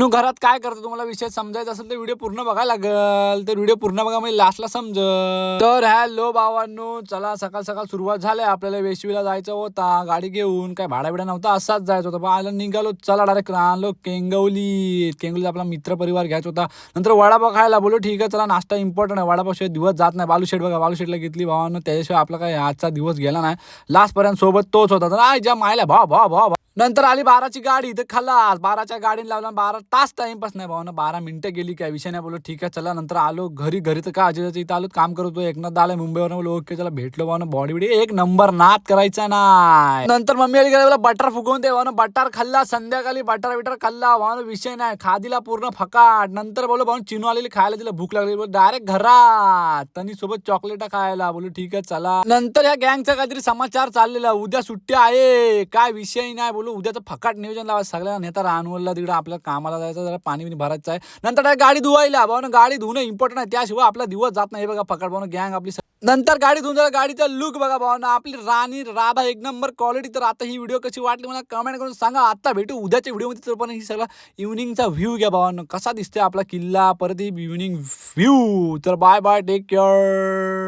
घरात काय करतो तुम्हाला विषय समजायचा असेल तर व्हिडिओ पूर्ण बघायला लागेल. तर व्हिडिओ पूर्ण बघा म्हणजे लास्टला समजल. तर हॅलो भावांनो, चला सकाळ सकाळ सुरुवात झाली. आपल्याला वेशवीला जायचं होता गाडी घेऊन. काय भाडा बिडा नव्हता, असाच जायचं होतं. आलं निघालो, चला डायरेक्ट आलो केंगवली आपला मित्र परिवार घ्यायचा होता. नंतर वडापाव खायला बोलू, ठीक आहे चला, नाश्ता इम्पॉर्टंट आहे, वडापावशिवाय दिवस जात नाही. बालूशेठ बघा, बालूशेठला घेतली भावांनो, त्याच्याशिवाय आपला काय आजचा दिवस गेला नाही. लास्ट पर्यंत सोबत तोच होता. तर ज्या मायला भाव भाव भाव. नंतर आली 12ची गाडी, तर खलास 12च्या गाडीने लावला 12 तास टाइमपास नाही भाऊ ना, 12 मिनिटं गेली, काय विषय नाही. बोललो ठीक आहे चला. नंतर आलो घरी तर काय अजयच्या इथं आलो, काम करतो. एकनाथ आलाय मुंबईवर, बोललो ओके चला, भेटलो भाऊ ना. बॉडी बिडी एक नंबर, नाद करायचा नाही. नंतर मम्मी आली गेला, बटर फुगवून दे भाऊ ना. बटर खाल्ला, संध्याकाळी बटर बिटर खाल्ला भाऊ ना, विषय नाही. खादीला पूर्ण फकाट. नंतर बोलो भाऊ चिनू आलेली खायला, तिला भूक लागली, डायरेक्ट घरात तनी सोबत चॉकलेट खायला. बोलू ठीक आहे चला. नंतर या गँगचा काहीतरी समाचार चाललेला, उद्या सुट्टी आहे, काय विषय नाही. बोलू उद्याचं फकाट नियोजन लावा. सगळ्या नेता रानवलला तिकडे आपल्या कामाला जायचं, जरा पाणी बिनी भरायचं आहे. नंतर गाडी धुवायला भाऊ ना, गाडी धुणं इम्पॉर्टंट आहे, त्याशिवाय आपला दिवस जात नाही. हे बघा फकाट भाऊ गँग आपली. नंतर गाडी धुवून झाला, गाडीचा लुक बघा भाऊ ना, आपली राणी राधा एक नंबर क्वालिटी. तर आता ही व्हिडिओ कशी वाटली मला कमेंट करून सांगा. आता भेटू उद्याच्या व्हिडिओमध्ये. तर पण ही सगळा इव्हनिंगचा व्ह्यू घ्या भावांनो, कसा दिसतोय आपला किल्ला, परत ही इव्हनिंग व्ह्यू. तर बाय बाय, टेक केअर.